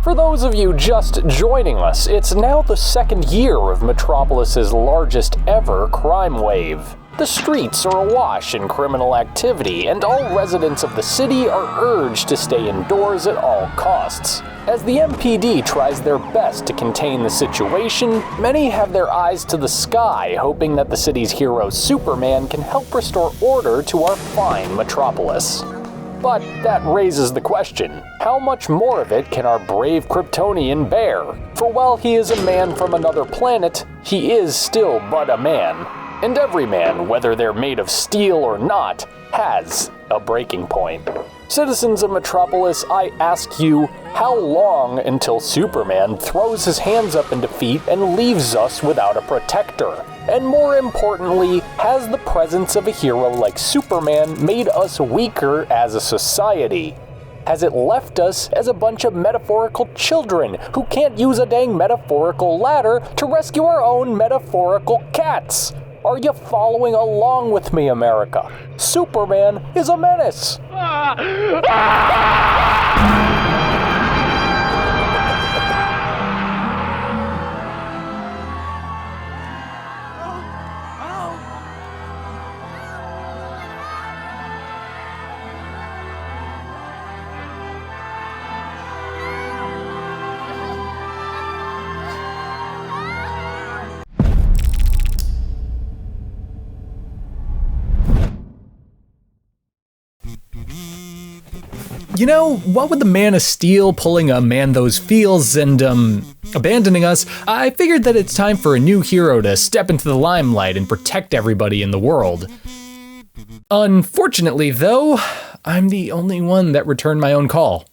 For those of you just joining us, it's now the second year of Metropolis's largest ever crime wave. The streets are awash in criminal activity, and all residents of the city are urged to stay indoors at all costs. As the MPD tries their best to contain the situation, many have their eyes to the sky, hoping that the city's hero Superman can help restore order to our fine metropolis. But that raises the question, how much more of it can our brave Kryptonian bear? For while he is a man from another planet, he is still but a man. And every man, whether they're made of steel or not, has a breaking point. Citizens of Metropolis, I ask you, how long until Superman throws his hands up in defeat and leaves us without a protector? And more importantly, has the presence of a hero like Superman made us weaker as a society? Has it left us as a bunch of metaphorical children who can't use a dang metaphorical ladder to rescue our own metaphorical cats? Are you following along with me, America? Superman is a menace! You know, what with the Man of Steel pulling a Man Those Feels and, abandoning us, I figured that it's time for a new hero to step into the limelight and protect everybody in the world. Unfortunately, though, I'm the only one that returned my own call.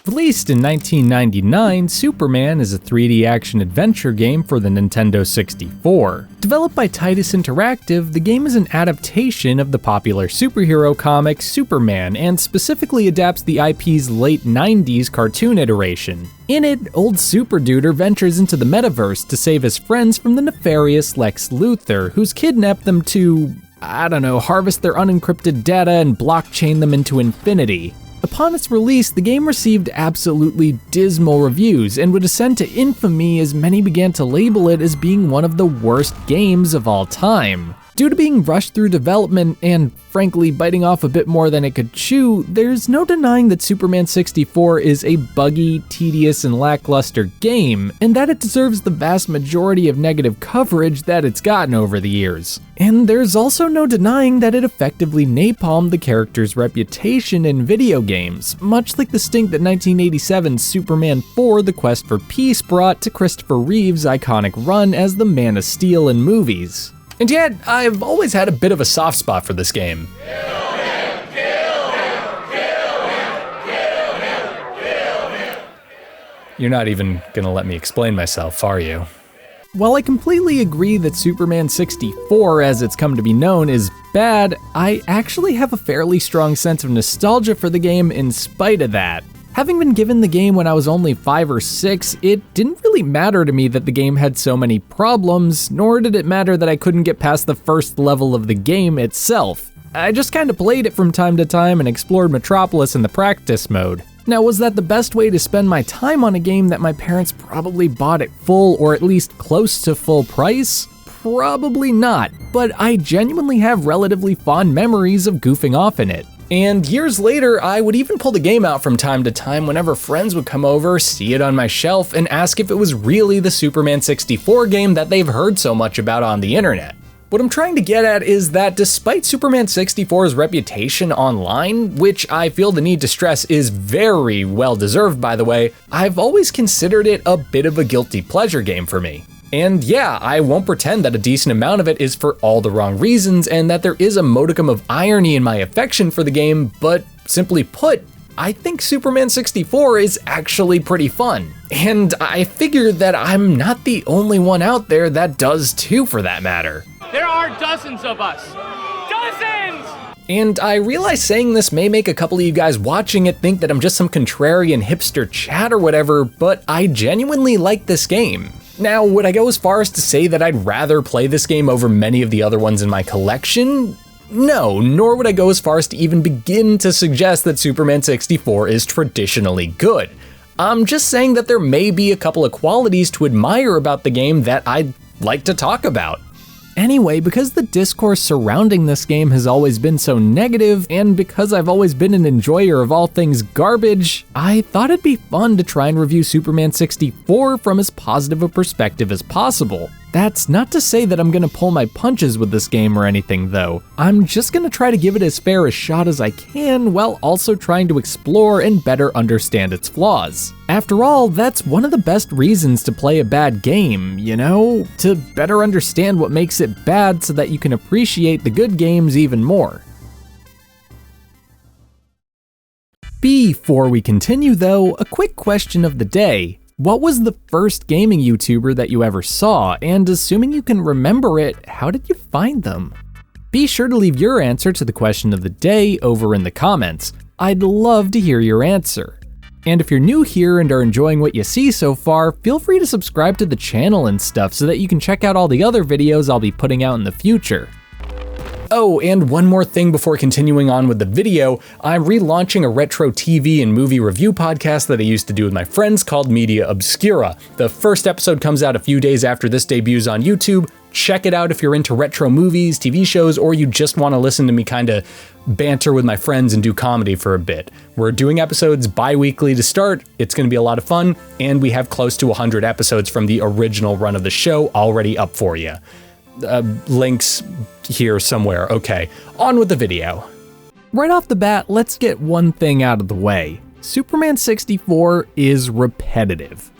Released in 1999, Superman is a 3D action-adventure game for the Nintendo 64. Developed by Titus Interactive, the game is an adaptation of the popular superhero comic Superman, and specifically adapts the IP's late 90s cartoon iteration. In it, old Super Duder ventures into the metaverse to save his friends from the nefarious Lex Luthor, who's kidnapped them to, harvest their unencrypted data and blockchain them into infinity. Upon its release, the game received absolutely dismal reviews and would ascend to infamy as many began to label it as being one of the worst games of all time. Due to being rushed through development and, frankly, biting off a bit more than it could chew, there's no denying that Superman 64 is a buggy, tedious, and lackluster game, and that it deserves the vast majority of negative coverage that it's gotten over the years. And there's also no denying that it effectively napalmed the character's reputation in video games, much like the stink that 1987's Superman 4: The Quest for Peace brought to Christopher Reeve's iconic run as the Man of Steel in movies. And yet, I've always had a bit of a soft spot for this game. Kill him! Kill him! Kill him! Kill him! Kill him! You're not even gonna let me explain myself, are you? While I completely agree that Superman 64, as it's come to be known, is bad, I actually have a fairly strong sense of nostalgia for the game in spite of that. Having been given the game when I was only 5 or 6, it didn't really matter to me that the game had so many problems, nor did it matter that I couldn't get past the first level of the game itself. I just kinda played it from time to time and explored Metropolis in the practice mode. Now, was that the best way to spend my time on a game that my parents probably bought at full or at least close to full price? Probably not, but I genuinely have relatively fond memories of goofing off in it. And years later, I would even pull the game out from time to time whenever friends would come over, see it on my shelf, and ask if it was really the Superman 64 game that they've heard so much about on the internet. What I'm trying to get at is that despite Superman 64's reputation online, which I feel the need to stress is very well deserved by the way, I've always considered it a bit of a guilty pleasure game for me. And yeah, I won't pretend that a decent amount of it is for all the wrong reasons and that there is a modicum of irony in my affection for the game, but simply put, I think Superman 64 is actually pretty fun. And I figure that I'm not the only one out there that does too, for that matter. There are dozens of us. Dozens! And I realize saying this may make a couple of you guys watching it think that I'm just some contrarian hipster chat or whatever, but I genuinely like this game. Now, would I go as far as to say that I'd rather play this game over many of the other ones in my collection? No, nor would I go as far as to even begin to suggest that Superman 64 is traditionally good. I'm just saying that there may be a couple of qualities to admire about the game that I'd like to talk about. Anyway, because the discourse surrounding this game has always been so negative, and because I've always been an enjoyer of all things garbage, I thought it'd be fun to try and review Superman 64 from as positive a perspective as possible. That's not to say that I'm gonna pull my punches with this game or anything though. I'm just gonna try to give it as fair a shot as I can while also trying to explore and better understand its flaws. After all, that's one of the best reasons to play a bad game, you know? To better understand what makes it bad so that you can appreciate the good games even more. Before we continue though, a quick question of the day. What was the first gaming YouTuber that you ever saw, and assuming you can remember it, how did you find them? Be sure to leave your answer to the question of the day over in the comments. I'd love to hear your answer. And if you're new here and are enjoying what you see so far, feel free to subscribe to the channel and stuff so that you can check out all the other videos I'll be putting out in the future. Oh, and one more thing before continuing on with the video, I'm relaunching a retro TV and movie review podcast that I used to do with my friends called Media Obscura. The first episode comes out a few days after this debuts on YouTube. Check it out if you're into retro movies, TV shows, or you just want to listen to me kinda banter with my friends and do comedy for a bit. We're doing episodes bi-weekly to start, it's gonna be a lot of fun, and we have close to 100 episodes from the original run of the show already up for you. Links here somewhere. Okay, on with the video. Right off the bat, let's get one thing out of the way. Superman 64 is repetitive.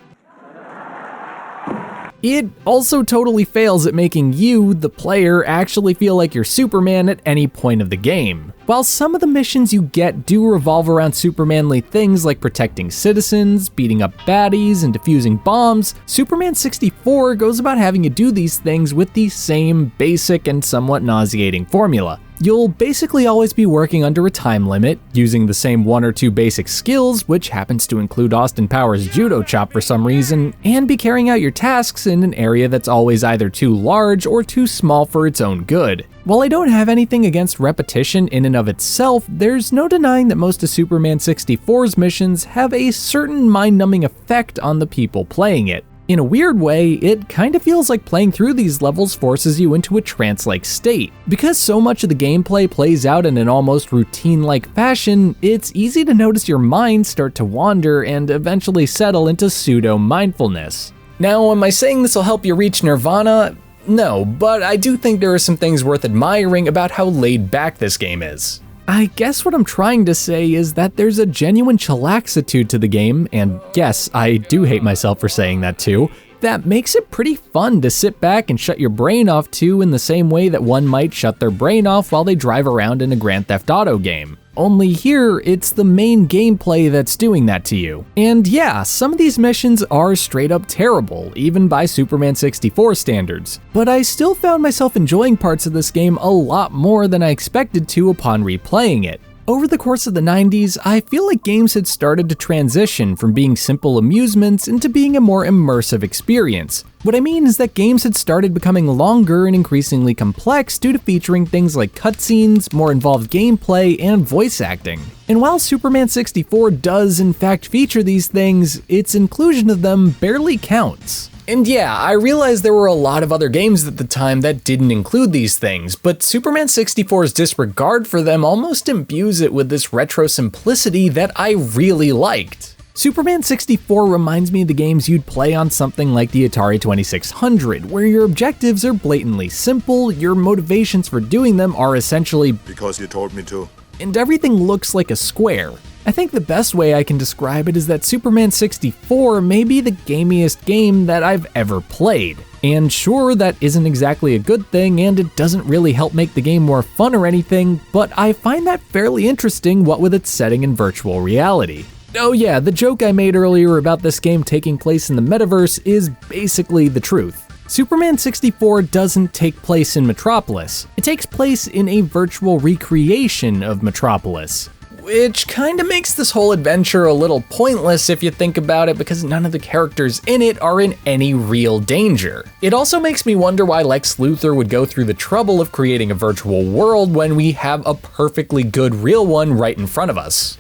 It also totally fails at making you, the player, actually feel like you're Superman at any point of the game. While some of the missions you get do revolve around Supermanly things like protecting citizens, beating up baddies, and defusing bombs, Superman 64 goes about having you do these things with the same basic and somewhat nauseating formula. You'll basically always be working under a time limit, using the same one or two basic skills, which happens to include Austin Powers' judo chop for some reason, and be carrying out your tasks in an area that's always either too large or too small for its own good. While I don't have anything against repetition in and of itself, there's no denying that most of Superman 64's missions have a certain mind-numbing effect on the people playing it. In a weird way, it kind of feels like playing through these levels forces you into a trance-like state. Because so much of the gameplay plays out in an almost routine-like fashion, it's easy to notice your mind start to wander and eventually settle into pseudo-mindfulness. Now, am I saying this will help you reach nirvana? No, but I do think there are some things worth admiring about how laid back this game is. I guess what I'm trying to say is that there's a genuine chillaxitude to the game, and yes, I do hate myself for saying that too, that makes it pretty fun to sit back and shut your brain off to in the same way that one might shut their brain off while they drive around in a Grand Theft Auto game. Only here, it's the main gameplay that's doing that to you. And yeah, some of these missions are straight up terrible, even by Superman 64 standards. But I still found myself enjoying parts of this game a lot more than I expected to upon replaying it. Over the course of the 90s, I feel like games had started to transition from being simple amusements into being a more immersive experience. What I mean is that games had started becoming longer and increasingly complex due to featuring things like cutscenes, more involved gameplay, and voice acting. And while Superman 64 does in fact feature these things, its inclusion of them barely counts. And yeah, I realize there were a lot of other games at the time that didn't include these things, but Superman 64's disregard for them almost imbues it with this retro simplicity that I really liked. Superman 64 reminds me of the games you'd play on something like the Atari 2600, where your objectives are blatantly simple, your motivations for doing them are essentially because you told me to, and everything looks like a square. I think the best way I can describe it is that Superman 64 may be the gamiest game that I've ever played. And sure, that isn't exactly a good thing, and it doesn't really help make the game more fun or anything, but I find that fairly interesting, what with its setting in virtual reality. Oh yeah, the joke I made earlier about this game taking place in the metaverse is basically the truth. Superman 64 doesn't take place in Metropolis. It takes place in a virtual recreation of Metropolis. Which kinda makes this whole adventure a little pointless if you think about it, because none of the characters in it are in any real danger. It also makes me wonder why Lex Luthor would go through the trouble of creating a virtual world when we have a perfectly good real one right in front of us.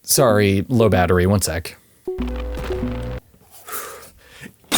Sorry, low battery, one sec.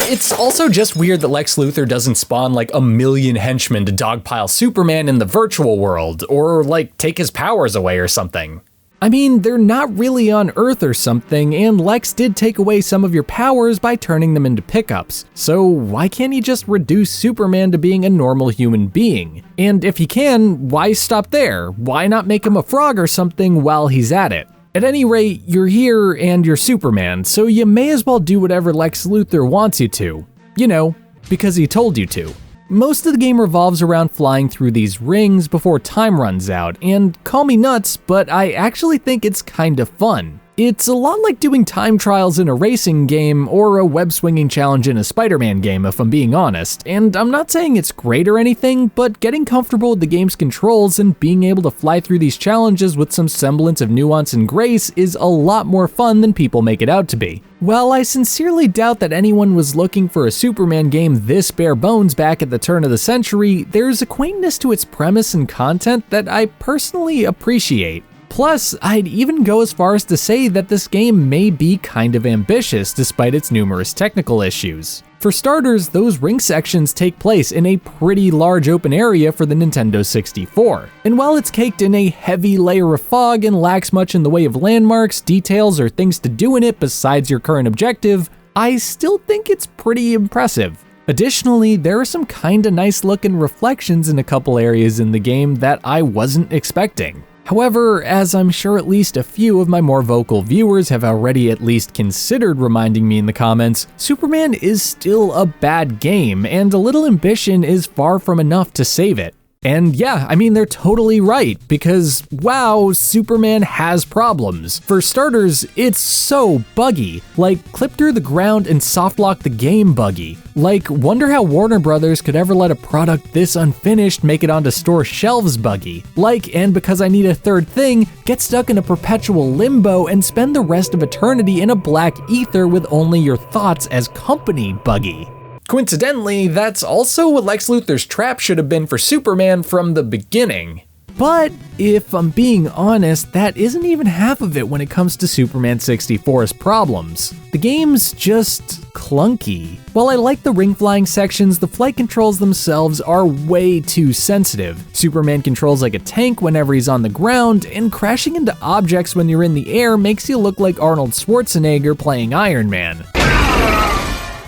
It's also just weird that Lex Luthor doesn't spawn like a million henchmen to dogpile Superman in the virtual world, or like take his powers away or something. I mean, they're not really on Earth or something, and Lex did take away some of your powers by turning them into pickups. So why can't he just reduce Superman to being a normal human being? And if he can, why stop there? Why not make him a frog or something while he's at it? At any rate, you're here and you're Superman, so you may as well do whatever Lex Luthor wants you to. You know, because he told you to. Most of the game revolves around flying through these rings before time runs out, and call me nuts, but I actually think it's kind of fun. It's a lot like doing time trials in a racing game or a web-swinging challenge in a Spider-Man game, if I'm being honest. And I'm not saying it's great or anything, but getting comfortable with the game's controls and being able to fly through these challenges with some semblance of nuance and grace is a lot more fun than people make it out to be. While I sincerely doubt that anyone was looking for a Superman game this bare bones back at the turn of the century, there's a quaintness to its premise and content that I personally appreciate. Plus, I'd even go as far as to say that this game may be kind of ambitious despite its numerous technical issues. For starters, those ring sections take place in a pretty large open area for the Nintendo 64. And while it's caked in a heavy layer of fog and lacks much in the way of landmarks, details, or things to do in it besides your current objective, I still think it's pretty impressive. Additionally, there are some kinda nice looking reflections in a couple areas in the game that I wasn't expecting. However, as I'm sure at least a few of my more vocal viewers have already at least considered reminding me in the comments, Superman is still a bad game, and a little ambition is far from enough to save it. And yeah, I mean, they're totally right, because wow, Superman has problems. For starters, it's so buggy. Like, clip through the ground and softlock the game buggy. Like, wonder how Warner Brothers could ever let a product this unfinished make it onto store shelves buggy. Like, and because I need a third thing, get stuck in a perpetual limbo and spend the rest of eternity in a black ether with only your thoughts as company buggy. Coincidentally, that's also what Lex Luthor's trap should have been for Superman from the beginning. But if I'm being honest, that isn't even half of it when it comes to Superman 64's problems. The game's just clunky. While I like the ring flying sections, the flight controls themselves are way too sensitive. Superman controls like a tank whenever he's on the ground, and crashing into objects when you're in the air makes you look like Arnold Schwarzenegger playing Iron Man.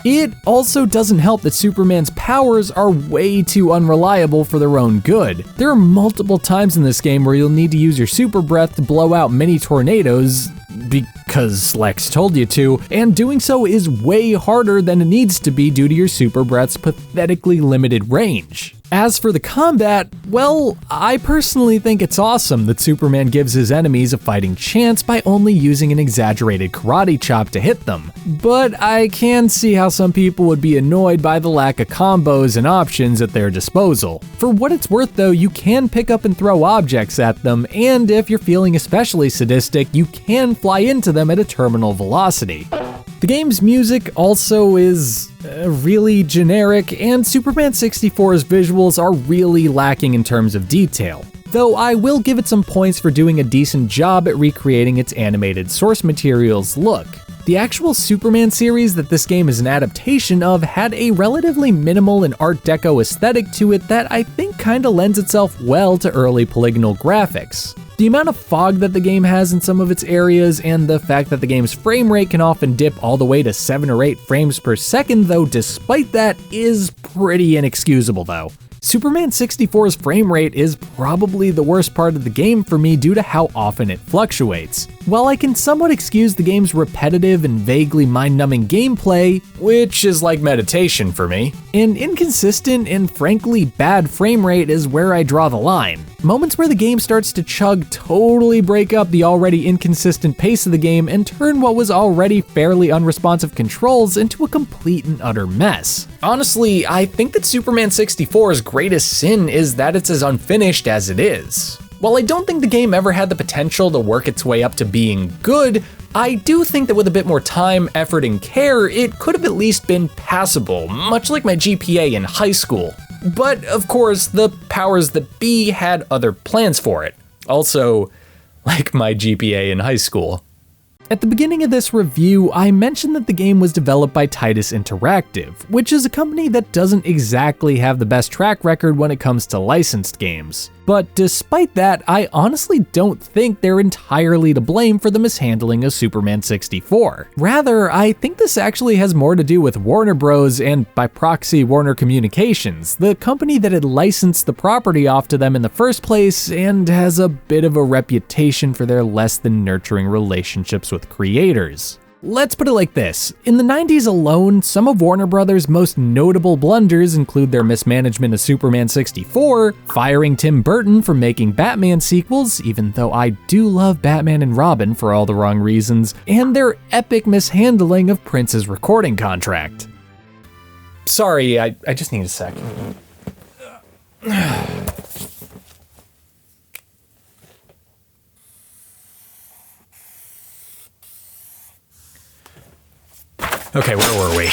It also doesn't help that Superman's powers are way too unreliable for their own good. There are multiple times in this game where you'll need to use your super breath to blow out mini tornadoes, because Lex told you to, and doing so is way harder than it needs to be due to your super breath's pathetically limited range. As for the combat, well, I personally think it's awesome that Superman gives his enemies a fighting chance by only using an exaggerated karate chop to hit them. But I can see how some people would be annoyed by the lack of combos and options at their disposal. For what it's worth though, you can pick up and throw objects at them, and if you're feeling especially sadistic, you can fly into them at a terminal velocity. The game's music also is really generic, and Superman 64's visuals are really lacking in terms of detail. Though I will give it some points for doing a decent job at recreating its animated source material's look. The actual Superman series that this game is an adaptation of had a relatively minimal and Art Deco aesthetic to it that I think kinda lends itself well to early polygonal graphics. The amount of fog that the game has in some of its areas, and the fact that the game's frame rate can often dip all the way to 7 or 8 frames per second though, despite that, is pretty inexcusable though. Superman 64's frame rate is probably the worst part of the game for me due to how often it fluctuates. While I can somewhat excuse the game's repetitive and vaguely mind-numbing gameplay, which is like meditation for me, an inconsistent and frankly bad frame rate is where I draw the line. Moments where the game starts to chug totally break up the already inconsistent pace of the game and turn what was already fairly unresponsive controls into a complete and utter mess. Honestly, I think that Superman 64's greatest sin is that it's as unfinished as it is. While I don't think the game ever had the potential to work its way up to being good, I do think that with a bit more time, effort, and care, it could have at least been passable, much like my GPA in high school. But of course, the powers that be had other plans for it. Also, like my GPA in high school. At the beginning of this review, I mentioned that the game was developed by Titus Interactive, which is a company that doesn't exactly have the best track record when it comes to licensed games. But despite that, I honestly don't think they're entirely to blame for the mishandling of Superman 64. Rather, I think this actually has more to do with Warner Bros. And by proxy Warner Communications, the company that had licensed the property off to them in the first place and has a bit of a reputation for their less than nurturing relationships with creators. Let's put it like this. In the 90s alone, some of Warner Brothers' most notable blunders include their mismanagement of Superman 64, firing Tim Burton for making Batman sequels, even though I do love Batman and Robin for all the wrong reasons, and their epic mishandling of Prince's recording contract. Sorry, I just need a sec. Okay, where were we?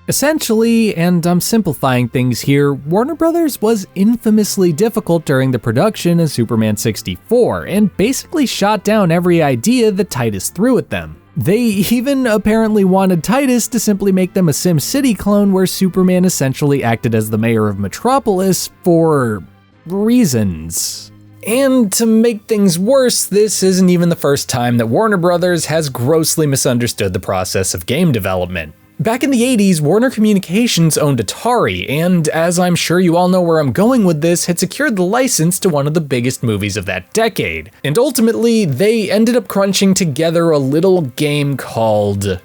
Essentially, and I'm simplifying things here, Warner Brothers was infamously difficult during the production of Superman 64 and basically shot down every idea that Titus threw at them. They even apparently wanted Titus to simply make them a SimCity clone where Superman essentially acted as the mayor of Metropolis for reasons. And to make things worse, this isn't even the first time that Warner Brothers has grossly misunderstood the process of game development. Back in the 80s, Warner Communications owned Atari, and as I'm sure you all know where I'm going with this, had secured the license to one of the biggest movies of that decade. And ultimately, they ended up crunching together a little game called...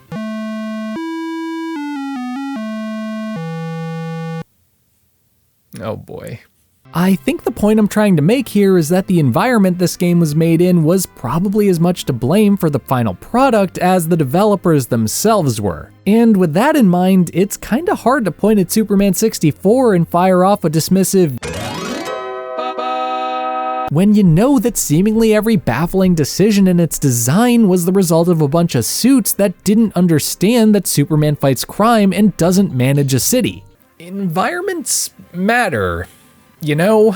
oh boy. I think the point I'm trying to make here is that the environment this game was made in was probably as much to blame for the final product as the developers themselves were. And with that in mind, it's kinda hard to point at Superman 64 and fire off a dismissive when you know that seemingly every baffling decision in its design was the result of a bunch of suits that didn't understand that Superman fights crime and doesn't manage a city. Environments matter. You know,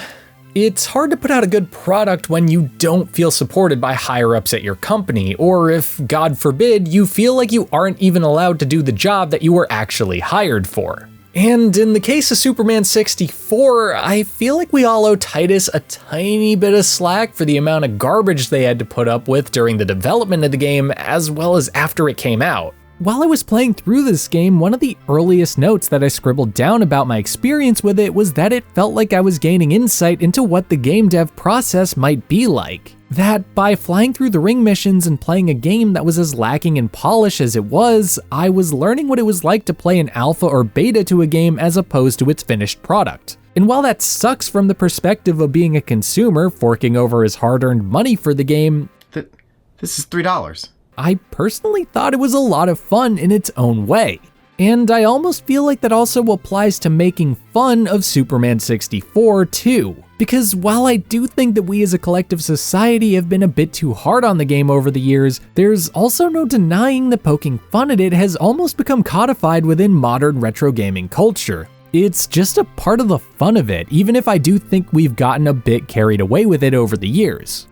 it's hard to put out a good product when you don't feel supported by higher-ups at your company, or if, God forbid, you feel like you aren't even allowed to do the job that you were actually hired for. And in the case of Superman 64, I feel like we all owe Titus a tiny bit of slack for the amount of garbage they had to put up with during the development of the game, as well as after it came out. While I was playing through this game, one of the earliest notes that I scribbled down about my experience with it was that it felt like I was gaining insight into what the game dev process might be like. That by flying through the ring missions and playing a game that was as lacking in polish as it was, I was learning what it was like to play an alpha or beta to a game as opposed to its finished product. And while that sucks from the perspective of being a consumer forking over his hard-earned money for the game, this is $3. I personally thought it was a lot of fun in its own way. And I almost feel like that also applies to making fun of Superman 64 too. Because while I do think that we as a collective society have been a bit too hard on the game over the years, there's also no denying that poking fun at it has almost become codified within modern retro gaming culture. It's just a part of the fun of it, even if I do think we've gotten a bit carried away with it over the years.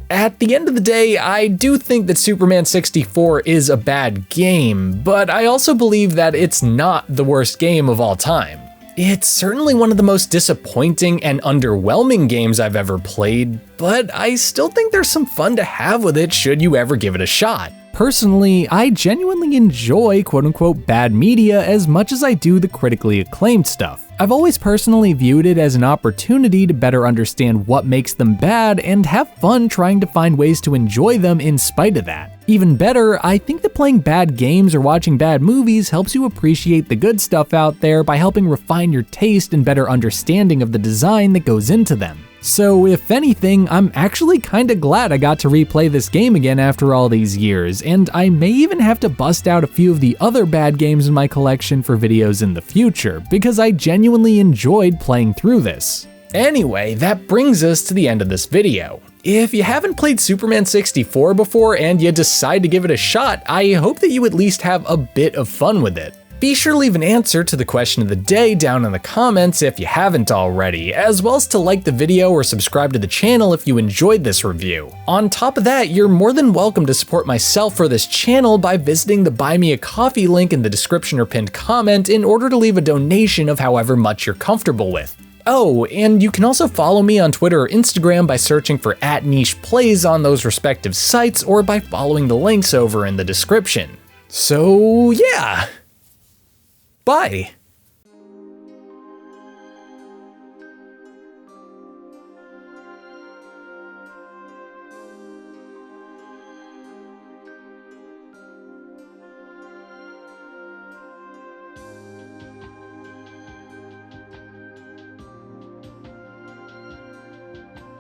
At the end of the day, I do think that Superman 64 is a bad game, but I also believe that it's not the worst game of all time. It's certainly one of the most disappointing and underwhelming games I've ever played, but I still think there's some fun to have with it should you ever give it a shot. Personally, I genuinely enjoy quote-unquote bad media as much as I do the critically acclaimed stuff. I've always personally viewed it as an opportunity to better understand what makes them bad and have fun trying to find ways to enjoy them in spite of that. Even better, I think that playing bad games or watching bad movies helps you appreciate the good stuff out there by helping refine your taste and better understanding of the design that goes into them. So if anything, I'm actually kinda glad I got to replay this game again after all these years, and I may even have to bust out a few of the other bad games in my collection for videos in the future, because I genuinely enjoyed playing through this. Anyway, that brings us to the end of this video. If you haven't played Superman 64 before and you decide to give it a shot, I hope that you at least have a bit of fun with it. Be sure to leave an answer to the question of the day down in the comments if you haven't already, as well as to like the video or subscribe to the channel if you enjoyed this review. On top of that, you're more than welcome to support myself for this channel by visiting the Buy Me a Coffee link in the description or pinned comment in order to leave a donation of however much you're comfortable with. Oh, and you can also follow me on Twitter or Instagram by searching for @NichePlays on those respective sites or by following the links over in the description. So yeah. Bye.